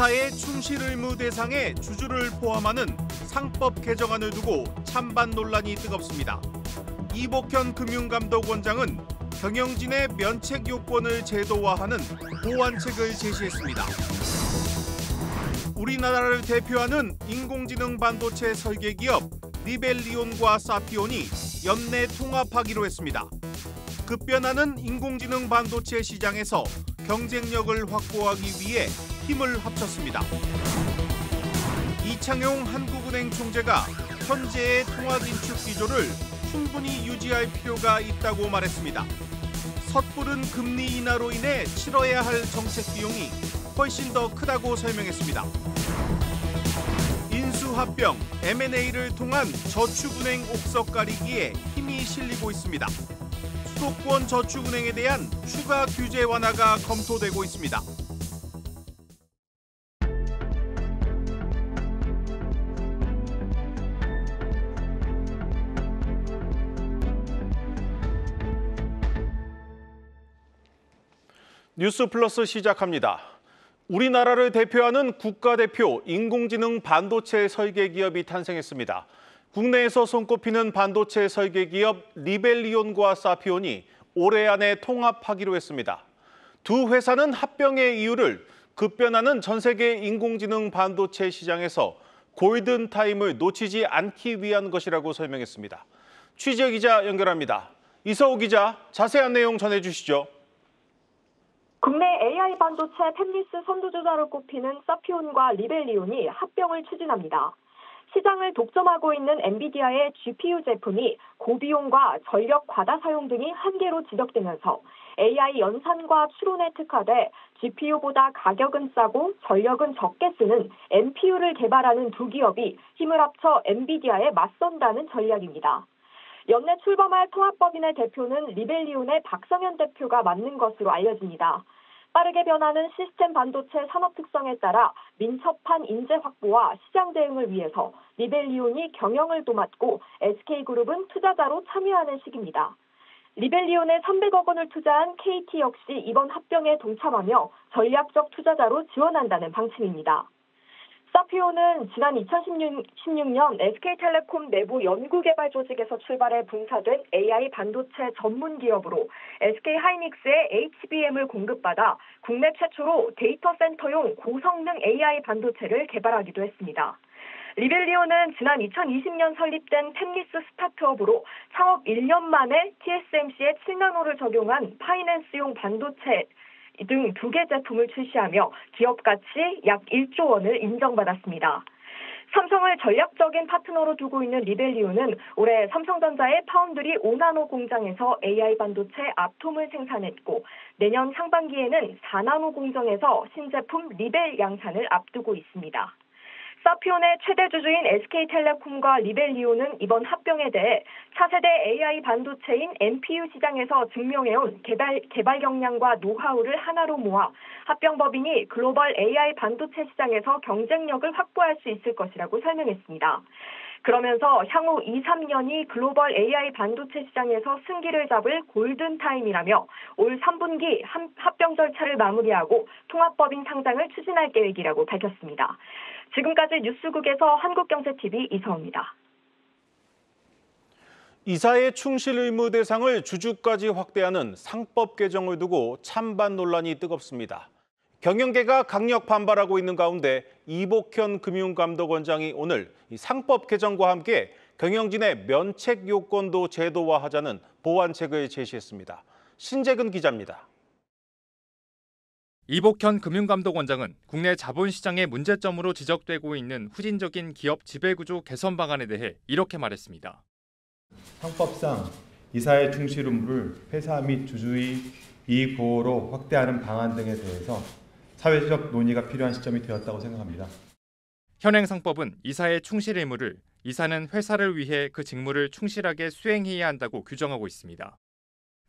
이사의 충실 의무 대상에 주주를 포함하는 상법 개정안을 두고 찬반 논란이 뜨겁습니다. 이복현 금융감독원장은 경영진의 면책 요건을 제도화하는 보완책을 제시했습니다. 우리나라를 대표하는 인공지능 반도체 설계 기업 리벨리온과 사피온이 연내 통합하기로 했습니다. 급변하는 인공지능 반도체 시장에서 경쟁력을 확보하기 위해 힘을 합쳤습니다. 이창용 한국은행 총재가 현재의 통화긴축 기조를 충분히 유지할 필요가 있다고 말했습니다. 섣부른 금리 인하로 인해 치러야 할 정책 비용이 훨씬 더 크다고 설명했습니다. 인수합병, M&A를 통한 저축은행 옥석 가리기에 힘이 실리고 있습니다. 수도권 저축은행에 대한 추가 규제 완화가 검토되고 있습니다. 뉴스 플러스 시작합니다. 우리나라를 대표하는 국가대표 인공지능 반도체 설계 기업이 탄생했습니다. 국내에서 손꼽히는 반도체 설계 기업 리벨리온과 사피온이 올해 안에 통합하기로 했습니다. 두 회사는 합병의 이유를 급변하는 전 세계 인공지능 반도체 시장에서 골든타임을 놓치지 않기 위한 것이라고 설명했습니다. 취재 기자 연결합니다. 이서우 기자, 자세한 내용 전해주시죠. 국내 AI 반도체 팹리스 선두주자로 꼽히는 사피온과 리벨리온이 합병을 추진합니다. 시장을 독점하고 있는 엔비디아의 GPU 제품이 고비용과 전력 과다 사용 등이 한계로 지적되면서 AI 연산과 추론에 특화돼 GPU보다 가격은 싸고 전력은 적게 쓰는 NPU를 개발하는 두 기업이 힘을 합쳐 엔비디아에 맞선다는 전략입니다. 연내 출범할 통합법인의 대표는 리벨리온의 박성현 대표가 맡는 것으로 알려집니다. 빠르게 변하는 시스템 반도체 산업 특성에 따라 민첩한 인재 확보와 시장 대응을 위해서 리벨리온이 경영을 도맡고 SK그룹은 투자자로 참여하는 시기입니다. 리벨리온에 300억 원을 투자한 KT 역시 이번 합병에 동참하며 전략적 투자자로 지원한다는 방침입니다. 사피온은 지난 2016년 SK텔레콤 내부 연구개발 조직에서 출발해 분사된 AI 반도체 전문 기업으로 SK하이닉스의 HBM을 공급받아 국내 최초로 데이터 센터용 고성능 AI 반도체를 개발하기도 했습니다. 리벨리온은 지난 2020년 설립된 팹리스 스타트업으로 창업 1년 만에 TSMC의 7나노를 적용한 파이낸스용 반도체 등 2개 제품을 출시하며 기업 가치 약 1조 원을 인정받았습니다. 삼성을 전략적인 파트너로 두고 있는 리벨리온은 올해 삼성전자의 파운드리 5나노 공장에서 AI 반도체 앞톰을 생산했고 내년 상반기에는 4나노 공정에서 신제품 리벨 양산을 앞두고 있습니다. 사피온의 최대 주주인 SK텔레콤과 리벨리온은 이번 합병에 대해 차세대 AI 반도체인 NPU 시장에서 증명해온 개발 역량과 노하우를 하나로 모아 합병법인이 글로벌 AI 반도체 시장에서 경쟁력을 확보할 수 있을 것이라고 설명했습니다. 그러면서 향후 2, 3년이 글로벌 AI 반도체 시장에서 승기를 잡을 골든타임이라며 올 3분기 합병 절차를 마무리하고 통합법인 상장을 추진할 계획이라고 밝혔습니다. 지금까지 뉴스국에서 한국경제TV 이서우입니다. 이사의 충실 의무 대상을 주주까지 확대하는 상법 개정을 두고 찬반 논란이 뜨겁습니다. 경영계가 강력 반발하고 있는 가운데 이복현 금융감독원장이 오늘 상법 개정과 함께 경영진의 면책 요건도 제도화하자는 보완책을 제시했습니다. 신재근 기자입니다. 이복현 금융감독원장은 국내 자본시장의 문제점으로 지적되고 있는 후진적인 기업 지배구조 개선 방안에 대해 이렇게 말했습니다. 상법상 이사의 충실 의무를 회사 및 주주의 이익 보호로 확대하는 방안 등에 대해서 사회적 논의가 필요한 시점이 되었다고 생각합니다. 현행 상법은 이사의 충실 의무를 이사는 회사를 위해 그 직무를 충실하게 수행해야 한다고 규정하고 있습니다.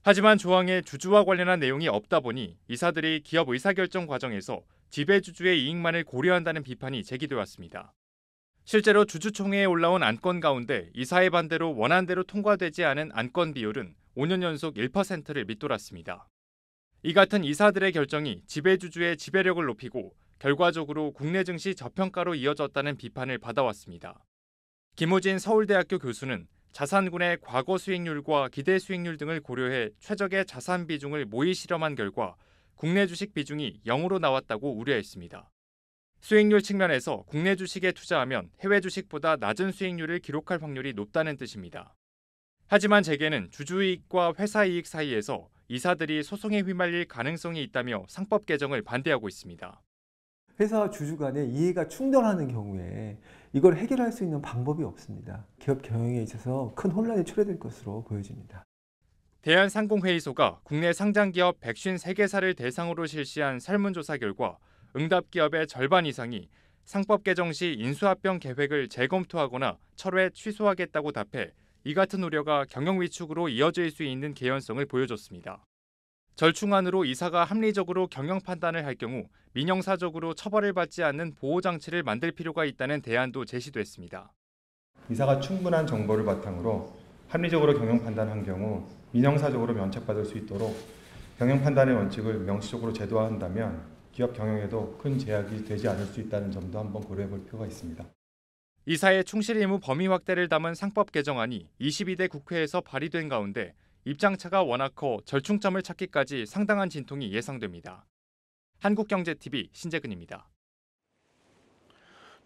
하지만 조항에 주주와 관련한 내용이 없다 보니 이사들이 기업 의사결정 과정에서 지배주주의 이익만을 고려한다는 비판이 제기돼 왔습니다. 실제로 주주총회에 올라온 안건 가운데 이사의 반대로 원안대로 통과되지 않은 안건 비율은 5년 연속 1%를 밑돌았습니다. 이 같은 이사들의 결정이 지배주주의 지배력을 높이고 결과적으로 국내 증시 저평가로 이어졌다는 비판을 받아왔습니다. 김호진 서울대학교 교수는 자산군의 과거 수익률과 기대 수익률 등을 고려해 최적의 자산 비중을 모의 실험한 결과 국내 주식 비중이 0으로 나왔다고 우려했습니다. 수익률 측면에서 국내 주식에 투자하면 해외 주식보다 낮은 수익률을 기록할 확률이 높다는 뜻입니다. 하지만 재계는 주주이익과 회사이익 사이에서 이사들이 소송에 휘말릴 가능성이 있다며 상법 개정을 반대하고 있습니다. 회사와 주주 간의 이해가 충돌하는 경우에 이걸 해결할 수 있는 방법이 없습니다. 기업 경영에 있어서 큰 혼란이 초래될 것으로 보여집니다. 대한상공회의소가 국내 상장기업 153개사를 대상으로 실시한 설문조사 결과 응답기업의 절반 이상이 상법 개정 시 인수합병 계획을 재검토하거나 철회 취소하겠다고 답해 이 같은 우려가 경영 위축으로 이어질 수 있는 개연성을 보여줬습니다. 절충안으로 이사가 합리적으로 경영 판단을 할 경우 민형사적으로 처벌을 받지 않는 보호장치를 만들 필요가 있다는 대안도 제시됐습니다. 이사가 충분한 정보를 바탕으로 합리적으로 경영 판단한 경우 민형사적으로 면책받을 수 있도록 경영 판단의 원칙을 명시적으로 제도화한다면 기업 경영에도 큰 제약이 되지 않을 수 있다는 점도 한번 고려해 볼 필요가 있습니다. 이사의 충실 의무 범위 확대를 담은 상법 개정안이 22대 국회에서 발의된 가운데 입장차가 워낙 커 절충점을 찾기까지 상당한 진통이 예상됩니다. 한국경제TV 신재근입니다.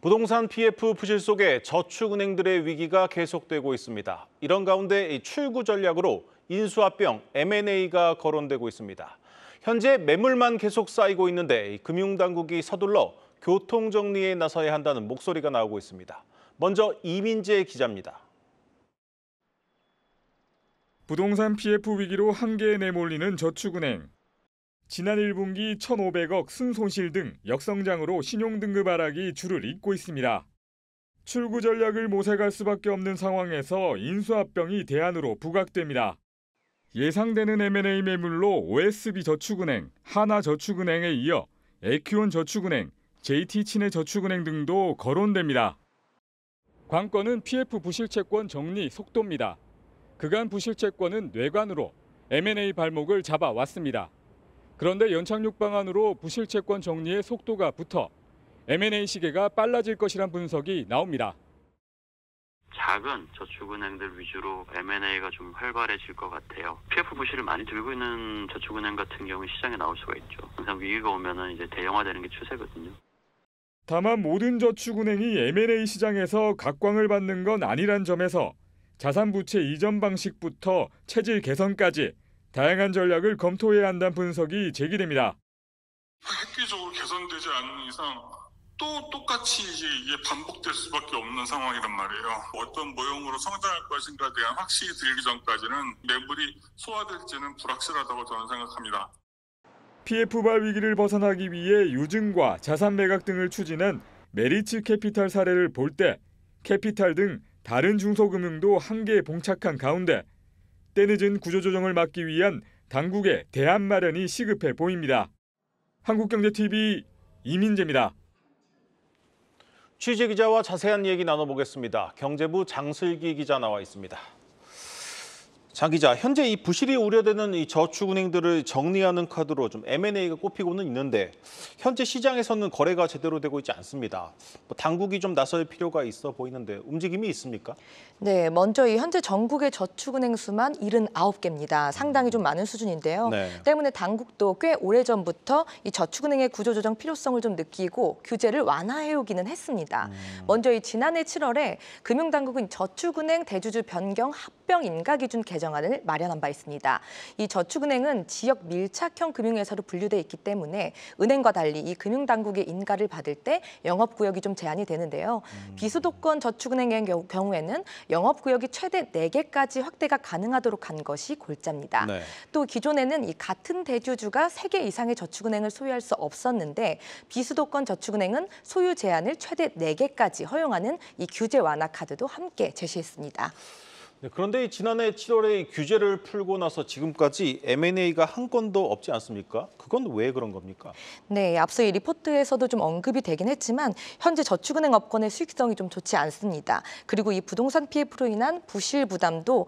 부동산 PF 부실 속에 저축은행들의 위기가 계속되고 있습니다. 이런 가운데 출구 전략으로 인수합병 M&A가 거론되고 있습니다. 현재 매물만 계속 쌓이고 있는데 금융당국이 서둘러 교통정리에 나서야 한다는 목소리가 나오고 있습니다. 먼저 이민재 기자입니다. 부동산 PF 위기로 한계에 내몰리는 저축은행. 지난 1분기 1,500억 순손실 등 역성장으로 신용등급 하락이 줄을 잇고 있습니다. 출구 전략을 모색할 수밖에 없는 상황에서 인수합병이 대안으로 부각됩니다. 예상되는 M&A 매물로 OSB저축은행, 하나저축은행에 이어 에큐온저축은행, JT친해저축은행 등도 거론됩니다. 관건은 PF 부실채권 정리 속도입니다. 그간 부실채권은 뇌관으로 M&A 발목을 잡아왔습니다. 그런데 연착륙 방안으로 부실채권 정리의 속도가 붙어 M&A 시계가 빨라질 것이란 분석이 나옵니다. 작은 저축은행들 위주로 M&A가 좀 활발해질 것 같아요. PF 부실을 많이 들고 있는 저축은행 같은 경우 시장에 나올 수가 있죠. 항상 위기가 오면은 이제 대형화되는 게 추세거든요. 다만 모든 저축은행이 M&A 시장에서 각광을 받는 건 아니란 점에서 자산부채 이전 방식부터 체질 개선까지 다양한 전략을 검토해야 한다는 분석이 제기됩니다. 획기적으로 개선되지 않는 이상 또 똑같이 이게 반복될 수밖에 없는 상황이란 말이에요. 어떤 모형으로 성장할 것인가에 대한 확신이 들기 전까지는 매물이 소화될지는 불확실하다고 저는 생각합니다. PF발 위기를 벗어나기 위해 유증과 자산 매각 등을 추진한 메리츠 캐피탈 사례를 볼 때 캐피탈 등 다른 중소금융도 한계에 봉착한 가운데 때늦은 구조조정을 막기 위한 당국의 대안 마련이 시급해 보입니다. 한국경제TV 이민재입니다. 취재기자와 자세한 얘기 나눠보겠습니다. 경제부 장슬기 기자 나와 있습니다. 장 기자, 현재 이 부실이 우려되는 이 저축은행들을 정리하는 카드로 좀 M&A가 꼽히고는 있는데 현재 시장에서는 거래가 제대로 되고 있지 않습니다. 당국이 좀 나설 필요가 있어 보이는데 움직임이 있습니까? 네, 먼저 이 현재 전국의 저축은행 수만 79개입니다. 상당히 좀 많은 수준인데요. 네. 때문에 당국도 꽤 오래전부터 이 저축은행의 구조조정 필요성을 좀 느끼고 규제를 완화해오기는 했습니다. 먼저 이 지난해 7월에 금융당국은 저축은행 대주주 변경 합병 인가 기준 개정안을 마련한 바 있습니다. 이 저축은행은 지역 밀착형 금융회사로 분류돼 있기 때문에 은행과 달리 이 금융당국의 인가를 받을 때 영업구역이 좀 제한이 되는데요. 비수도권 저축은행의 경우에는 영업구역이 최대 4개까지 확대가 가능하도록 한 것이 골자입니다. 네. 또 기존에는 이 같은 대주주가 3개 이상의 저축은행을 소유할 수 없었는데 비수도권 저축은행은 소유 제한을 최대 4개까지 허용하는 이 규제 완화 카드도 함께 제시했습니다. 네, 그런데 지난해 7월에 이 규제를 풀고 나서 지금까지 M&A가 한 건도 없지 않습니까? 그건 왜 그런 겁니까? 네, 앞서 이 리포트에서도 좀 언급이 되긴 했지만 현재 저축은행 업권의 수익성이 좀 좋지 않습니다. 그리고 이 부동산 PF로 인한 부실 부담도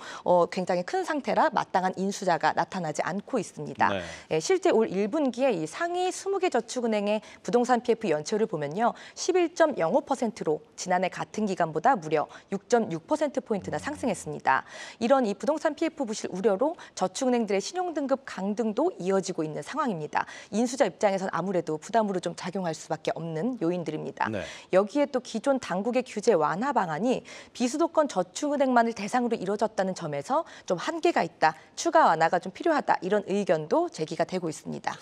굉장히 큰 상태라 마땅한 인수자가 나타나지 않고 있습니다. 네. 예, 실제 올 1분기에 이 상위 20개 저축은행의 부동산 PF 연체율을 보면요. 11.05%로 지난해 같은 기간보다 무려 6.6%포인트나 상승했습니다. 이런 이 부동산 PF 부실 우려로 저축은행들의 신용등급 강등도 이어지고 있는 상황입니다. 인수자 입장에선 아무래도 부담으로 좀 작용할 수밖에 없는 요인들입니다. 네. 여기에 또 기존 당국의 규제 완화 방안이 비수도권 저축은행만을 대상으로 이뤄졌다는 점에서 좀 한계가 있다, 추가 완화가 좀 필요하다 이런 의견도 제기가 되고 있습니다.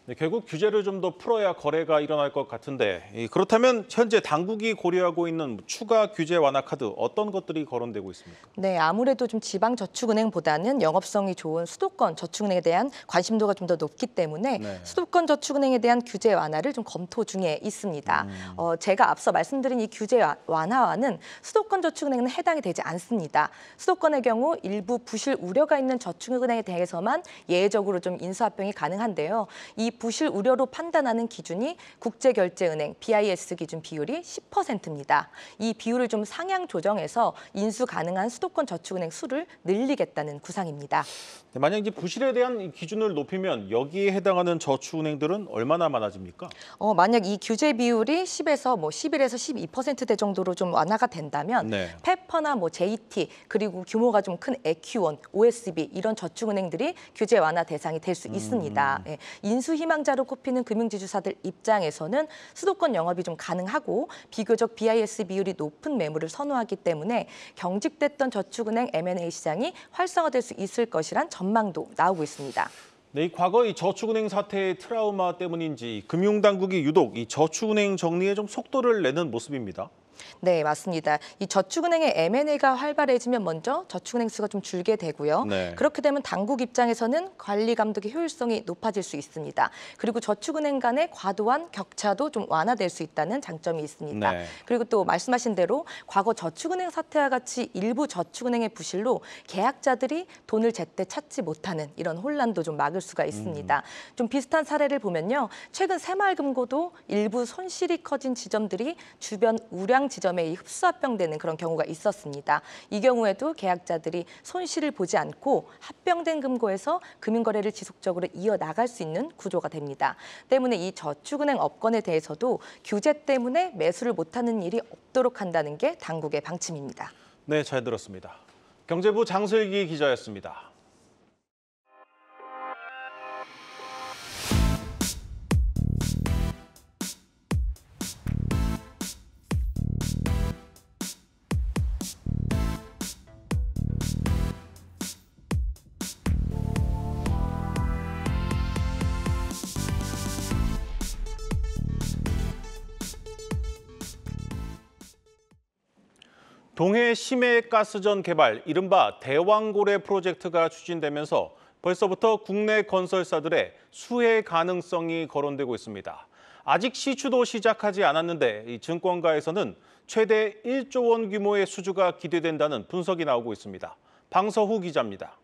네, 결국 규제를 좀 더 풀어야 거래가 일어날 것 같은데 그렇다면 현재 당국이 고려하고 있는 추가 규제 완화 카드 어떤 것들이 거론되고 있습니까? 네, 아무래도 좀 지방 저축은행보다는 영업성이 좋은 수도권 저축은행에 대한 관심도가 좀 더 높기 때문에 네. 수도권 저축은행에 대한 규제 완화를 좀 검토 중에 있습니다. 제가 앞서 말씀드린 이 규제 완화와는 수도권 저축은행은 해당이 되지 않습니다. 수도권의 경우 일부 부실 우려가 있는 저축은행에 대해서만 예외적으로 좀 인수합병이 가능한데요. 이 부실 우려로 판단하는 기준이 국제결제은행 BIS 기준 비율이 10%입니다. 이 비율을 좀 상향 조정해서 인수 가능한 수도권 저축은행 수를 늘리겠다는 구상입니다. 네, 만약 이제 부실에 대한 이 기준을 높이면 여기에 해당하는 저축은행들은 얼마나 많아집니까? 만약 이 규제 비율이 10에서 11에서 12%대 정도로 좀 완화가 된다면 네. 페퍼나 JT 그리고 규모가 좀 큰 에큐원, OSB 이런 저축은행들이 규제 완화 대상이 될 수 있습니다. 예, 인수 희망자로 꼽히는 금융지주사들 입장에서는 수도권 영업이 좀 가능하고 비교적 BIS 비율이 높은 매물을 선호하기 때문에 경직됐던 저축은행 M&A 시장이 활성화될 수 있을 것이란 전망도 나오고 있습니다. 네, 이 과거 이 저축은행 사태의 트라우마 때문인지 금융당국이 유독 이 저축은행 정리에 좀 속도를 내는 모습입니다. 네, 맞습니다. 이 저축은행의 M&A가 활발해지면 먼저 저축은행 수가 좀 줄게 되고요. 네. 그렇게 되면 당국 입장에서는 관리 감독의 효율성이 높아질 수 있습니다. 그리고 저축은행 간의 과도한 격차도 좀 완화될 수 있다는 장점이 있습니다. 네. 그리고 또 말씀하신 대로 과거 저축은행 사태와 같이 일부 저축은행의 부실로 계약자들이 돈을 제때 찾지 못하는 이런 혼란도 좀 막을 수가 있습니다. 좀 비슷한 사례를 보면요. 최근 새마을금고도 일부 손실이 커진 지점들이 주변 우량 지점에 흡수합병되는 그런 경우가 있었습니다. 이 경우에도 계약자들이 손실을 보지 않고 합병된 금고에서 금융거래를 지속적으로 이어나갈 수 있는 구조가 됩니다. 때문에 이 저축은행 업권에 대해서도 규제 때문에 매수를 못하는 일이 없도록 한다는 게 당국의 방침입니다. 네, 잘 들었습니다. 경제부 장슬기 기자였습니다. 동해 심해가스전 개발, 이른바 대왕고래 프로젝트가 추진되면서 벌써부터 국내 건설사들의 수혜 가능성이 거론되고 있습니다. 아직 시추도 시작하지 않았는데 이 증권가에서는 최대 1조 원 규모의 수주가 기대된다는 분석이 나오고 있습니다. 방서후 기자입니다.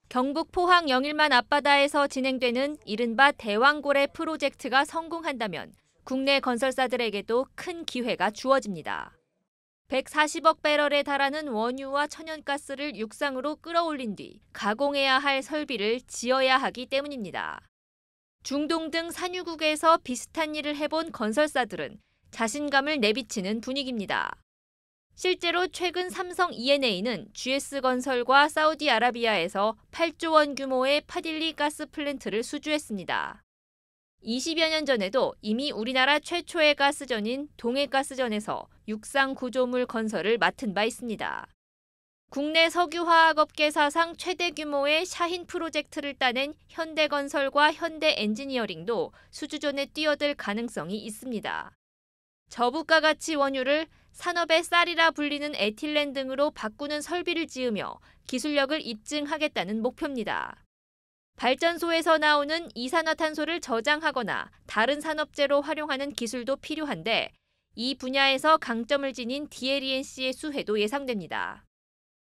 경북 포항 영일만 앞바다에서 진행되는 이른바 대왕고래 프로젝트가 성공한다면 국내 건설사들에게도 큰 기회가 주어집니다. 140억 배럴에 달하는 원유와 천연가스를 육상으로 끌어올린 뒤 가공해야 할 설비를 지어야 하기 때문입니다. 중동 등 산유국에서 비슷한 일을 해본 건설사들은 자신감을 내비치는 분위기입니다. 실제로 최근 삼성 E&A는 GS건설과 사우디아라비아에서 8조 원 규모의 파딜리 가스 플랜트를 수주했습니다. 20여 년 전에도 이미 우리나라 최초의 가스전인 동해가스전에서 육상 구조물 건설을 맡은 바 있습니다. 국내 석유화학업계 사상 최대 규모의 샤힌 프로젝트를 따낸 현대건설과 현대엔지니어링도 수주전에 뛰어들 가능성이 있습니다. 저부가 가치 원유를 산업의 쌀이라 불리는 에틸렌 등으로 바꾸는 설비를 지으며 기술력을 입증하겠다는 목표입니다. 발전소에서 나오는 이산화탄소를 저장하거나 다른 산업재로 활용하는 기술도 필요한데 이 분야에서 강점을 지닌 DLENC의 수혜도 예상됩니다.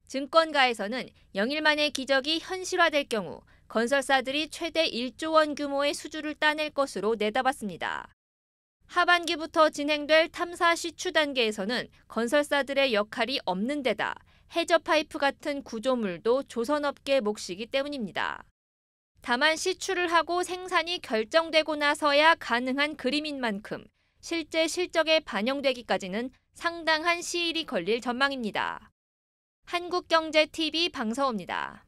증권가에서는 영일 만의 기적이 현실화될 경우 건설사들이 최대 1조 원 규모의 수주를 따낼 것으로 내다봤습니다. 하반기부터 진행될 탐사 시추 단계에서는 건설사들의 역할이 없는 데다 해저 파이프 같은 구조물도 조선업계 몫이기 때문입니다. 다만 시추를 하고 생산이 결정되고 나서야 가능한 그림인 만큼 실제 실적에 반영되기까지는 상당한 시일이 걸릴 전망입니다. 한국경제TV 방서호입니다.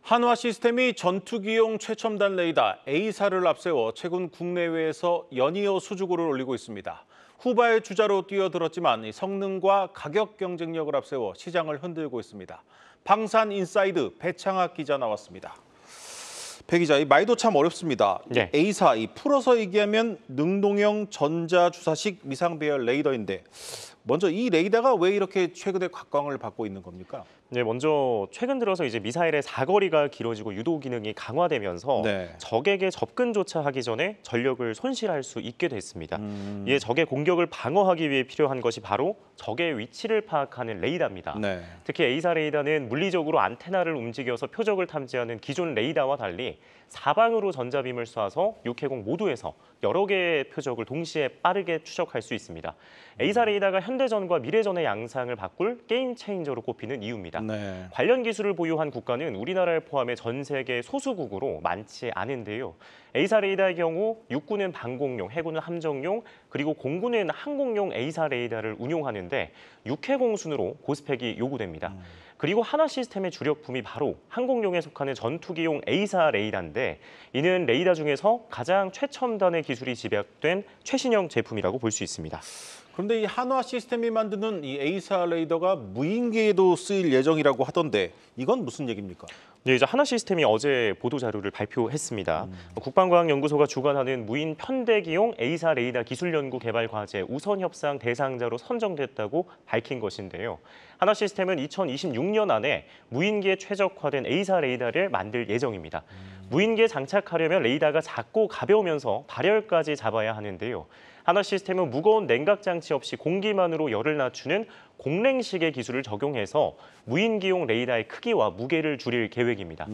한화시스템이 전투기용 최첨단 레이더 A사를 앞세워 최근 국내외에서 연이어 수주고를 올리고 있습니다. 후바의 주자로 뛰어들었지만 성능과 가격 경쟁력을 앞세워 시장을 흔들고 있습니다. 방산인사이드 배창학 기자 나왔습니다. 배 기자, 이 말도 참 어렵습니다. 네. A사, 풀어서 얘기하면 능동형 전자주사식 미상배열 레이더인데 먼저 이 레이더가 왜 이렇게 최근에 각광을 받고 있는 겁니까? 네, 먼저 최근 들어서 이제 미사일의 사거리가 길어지고 유도 기능이 강화되면서 적에게 접근조차 하기 전에 전력을 손실할 수 있게 됐습니다. 이에 적의 공격을 방어하기 위해 필요한 것이 바로 적의 위치를 파악하는 레이더입니다. 특히 A사 레이더는 물리적으로 안테나를 움직여서 표적을 탐지하는 기존 레이더와 달리 사방으로 전자빔을 쏴서 육해공 모두에서 여러 개의 표적을 동시에 빠르게 추적할 수 있습니다. A사 레이더가 현대전과 미래전의 양상을 바꿀 게임 체인저로 꼽히는 이유입니다. 관련 기술을 보유한 국가는 우리나라를 포함해 전 세계 소수국으로 많지 않은데요. A사 레이더의 경우 육군은 방공용, 해군은 함정용, 그리고 공군은 항공용 A사 레이더를 운용하는데 육해공 순으로 고스펙이 요구됩니다. 그리고 한화시스템의 주력품이 바로 항공용에 속하는 전투기용 A사 레이더인데 이는 레이더 중에서 가장 최첨단의 기술이 집약된 최신형 제품이라고 볼 수 있습니다. 그런데 이 한화시스템이 만드는 이 A사 레이더가 무인기에도 쓰일 예정이라고 하던데 이건 무슨 얘기입니까? 네, 이제 한화시스템이 어제 보도 자료를 발표했습니다. 국방과학연구소가 주관하는 무인 편대기용 A사 레이더 기술 연구 개발 과제 우선 협상 대상자로 선정됐다고 밝힌 것인데요. 한화시스템은 2026년 안에 무인기에 최적화된 A사 레이더를 만들 예정입니다. 무인기에 장착하려면 레이더가 작고 가벼우면서 발열까지 잡아야 하는데요. 한화시스템은 무거운 냉각 장치 없이 공기만으로 열을 낮추는 공랭식의 기술을 적용해서 무인기용 레이더의 크기와 무게를 줄일 계획입니다.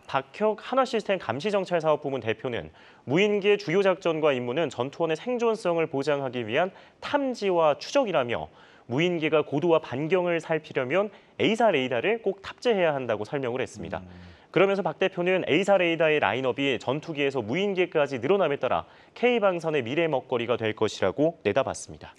박혁 한화시스템 감시정찰사업부문 대표는 무인기의 주요 작전과 임무는 전투원의 생존성을 보장하기 위한 탐지와 추적이라며 무인기가 고도와 반경을 살피려면 A사 레이더를 꼭 탑재해야 한다고 설명을 했습니다. 그러면서 박 대표는 A사 레이더의 라인업이 전투기에서 무인기까지 늘어남에 따라 K방산의 미래 먹거리가 될 것이라고 내다봤습니다.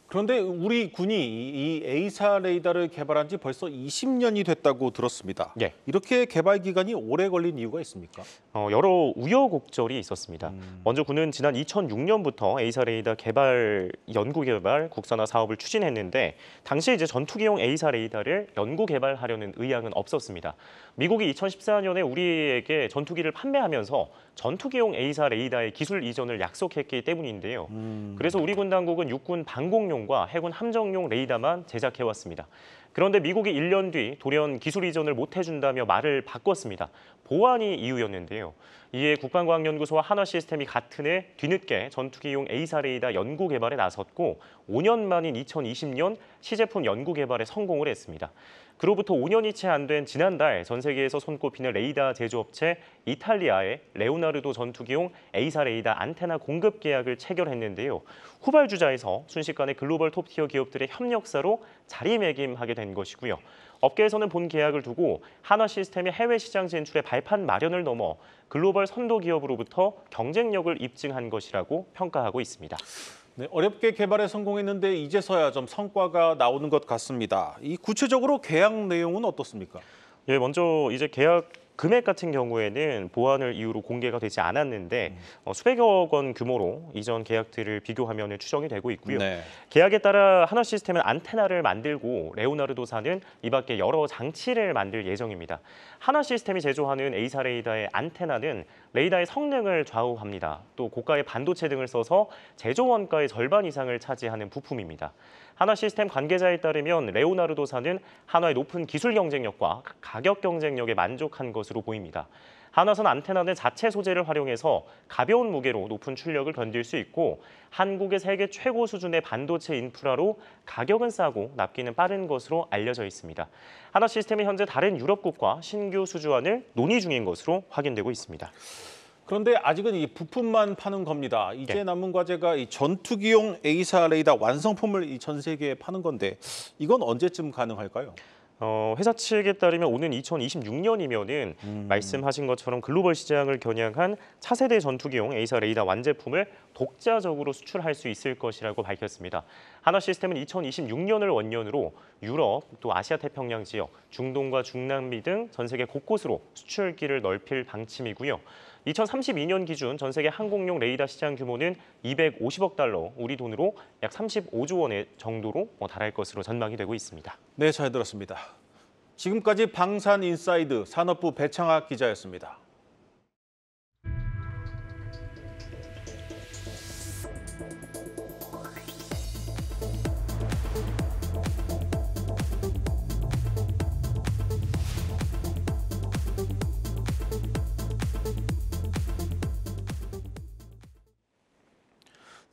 그런데 우리 군이 이 A사 레이더를 개발한 지 벌써 20년이 됐다고 들었습니다. 이렇게 개발 기간이 오래 걸린 이유가 있습니까? 여러 우여곡절이 있었습니다. 먼저 군은 지난 2006년부터 A사 레이더 개발, 연구 개발, 국산화 사업을 추진했는데 당시 이제 전투기용 A사 레이더를 연구 개발하려는 의향은 없었습니다. 미국이 2014년에 우리에게 전투기를 판매하면서 전투기용 A사 레이더의 기술 이전을 약속했기 때문인데요. 그래서 우리 군 당국은 육군 방공용과 해군 함정용 레이더만 제작해왔습니다. 그런데 미국이 1년 뒤 돌연 기술 이전을 못 해준다며 말을 바꿨습니다. 보안이 이유였는데요. 이에 국방과학연구소와 한화시스템이 같은 해 뒤늦게 전투기용 A사 레이더 연구 개발에 나섰고 5년 만인 2020년 시제품 연구 개발에 성공을 했습니다. 그로부터 5년이 채 안 된 지난달 전 세계에서 손꼽히는 레이더 제조업체 이탈리아의 레오나르도 전투기용 A사 레이더 안테나 공급 계약을 체결했는데요. 후발주자에서 순식간에 글로벌 톱티어 기업들의 협력사로 자리매김하게 된 것이고요. 업계에서는 본 계약을 두고 한화시스템의 해외 시장 진출의 발판 마련을 넘어 글로벌 선도 기업으로부터 경쟁력을 입증한 것이라고 평가하고 있습니다. 네, 어렵게 개발에 성공했는데 이제서야 좀 성과가 나오는 것 같습니다. 이 구체적으로 계약 내용은 어떻습니까? 예, 먼저 이제 계약 금액 같은 경우에는 보안을 이유로 공개가 되지 않았는데 수백억 원 규모로 이전 계약들을 비교하면 추정이 되고 있고요. 계약에 따라 한화시스템은 안테나를 만들고 레오나르도사는 이 밖에 여러 장치를 만들 예정입니다. 한화시스템이 제조하는 A사 레이더의 안테나는 레이더의 성능을 좌우합니다. 또 고가의 반도체 등을 써서 제조 원가의 절반 이상을 차지하는 부품입니다. 한화시스템 관계자에 따르면 레오나르도사는 한화의 높은 기술 경쟁력과 가격 경쟁력에 만족한 것으로 보입니다. 한화선 안테나는 자체 소재를 활용해서 가벼운 무게로 높은 출력을 견딜 수 있고 한국의 세계 최고 수준의 반도체 인프라로 가격은 싸고 납기는 빠른 것으로 알려져 있습니다. 한화 시스템은 현재 다른 유럽국과 신규 수주안을 논의 중인 것으로 확인되고 있습니다. 그런데 아직은 이 부품만 파는 겁니다. 이제 네. 남은 과제가 이 전투기용 A사 레이더 완성품을 이 전 세계에 파는 건데 이건 언제쯤 가능할까요? 회사 측에 따르면 오는 2026년이면은 말씀하신 것처럼 글로벌 시장을 겨냥한 차세대 전투기용 A사 레이더 완제품을 독자적으로 수출할 수 있을 것이라고 밝혔습니다. 한화 시스템은 2026년을 원년으로 유럽, 또 아시아 태평양 지역, 중동과 중남미 등 전 세계 곳곳으로 수출기를 넓힐 방침이고요. 2032년 기준 전 세계 항공용 레이더 시장 규모는 250억 달러, 우리 돈으로 약 35조 원의 정도로 달할 것으로 전망이 되고 있습니다. 네, 잘 들었습니다. 지금까지 방산인사이드 산업부 배창학 기자였습니다.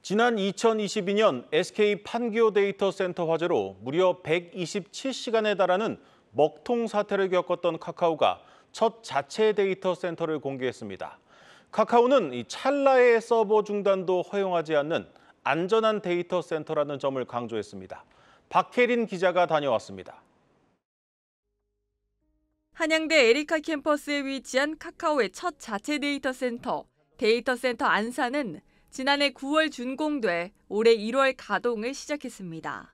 지난 2022년 SK 판교 데이터 센터 화재로 무려 127시간에 달하는 먹통 사태를 겪었던 카카오가 첫 자체 데이터 센터를 공개했습니다. 카카오는 이 찰나의 서버 중단도 허용하지 않는 안전한 데이터 센터라는 점을 강조했습니다. 박혜린 기자가 다녀왔습니다. 한양대 에리카 캠퍼스에 위치한 카카오의 첫 자체 데이터 센터 안사는 지난해 9월 준공돼 올해 1월 가동을 시작했습니다.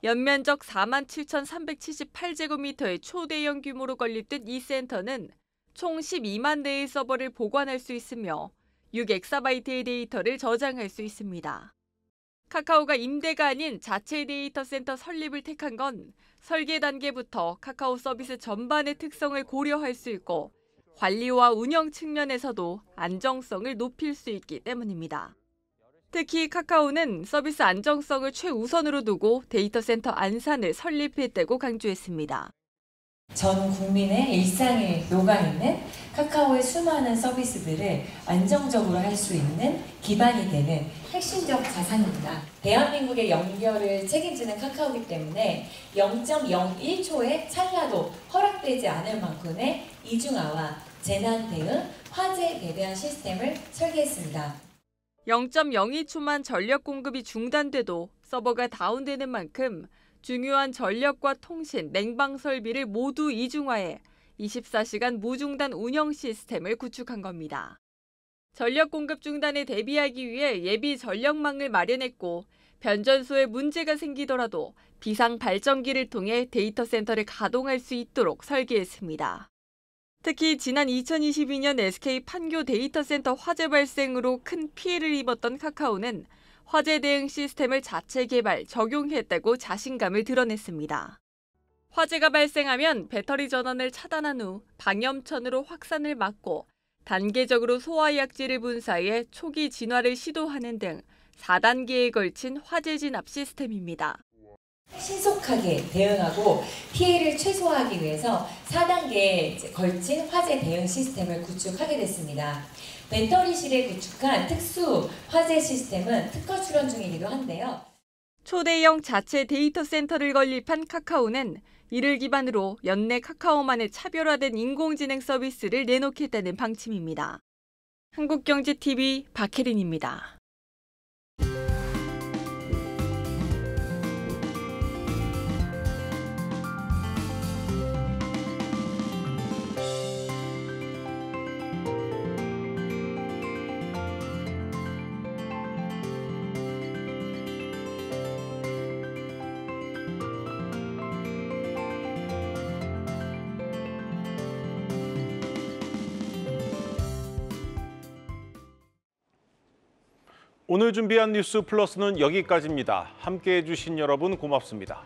연면적 47,378제곱미터의 초대형 규모로 건립된 이 센터는 총 12만 대의 서버를 보관할 수 있으며 6엑사바이트의 데이터를 저장할 수 있습니다. 카카오가 임대가 아닌 자체 데이터 센터 설립을 택한 건 설계 단계부터 카카오 서비스 전반의 특성을 고려할 수 있고 관리와 운영 측면에서도 안정성을 높일 수 있기 때문입니다. 특히 카카오는 서비스 안정성을 최우선으로 두고 데이터 센터 안산을 설립했다고 강조했습니다. 전 국민의 일상에 녹아있는 카카오의 수많은 서비스들을 안정적으로 할 수 있는 기반이 되는 핵심적 자산입니다. 대한민국의 연결을 책임지는 카카오이기 때문에 0.01초의 찰나도 허락되지 않을 만큼의 이중화와 재난 대응, 화재 예대한 시스템을 설계했습니다. 0.02초만 전력 공급이 중단돼도 서버가 다운되는 만큼 중요한 전력과 통신, 냉방 설비를 모두 이중화해 24시간 무중단 운영 시스템을 구축한 겁니다. 전력 공급 중단에 대비하기 위해 예비 전력망을 마련했고 변전소에 문제가 생기더라도 비상 발전기를 통해 데이터 센터를 가동할 수 있도록 설계했습니다. 특히 지난 2022년 SK 판교 데이터 센터 화재 발생으로 큰 피해를 입었던 카카오는 화재 대응 시스템을 자체 개발, 적용했다고 자신감을 드러냈습니다. 화재가 발생하면 배터리 전원을 차단한 후 방염천으로 확산을 막고 단계적으로 소화약질을 분사해 초기 진화를 시도하는 등 4단계에 걸친 화재 진압 시스템입니다. 신속하게 대응하고 피해를 최소화하기 위해서 4단계에 걸친 화재 대응 시스템을 구축하게 됐습니다. 배터리실에 구축한 특수 화재 시스템은 특허 출원 중이기도 한데요. 초대형 자체 데이터 센터를 건립한 카카오는 이를 기반으로 연내 카카오만의 차별화된 인공지능 서비스를 내놓겠다는 방침입니다. 한국경제TV 박혜린입니다. 오늘 준비한 뉴스 플러스는 여기까지입니다. 함께해 주신 여러분 고맙습니다.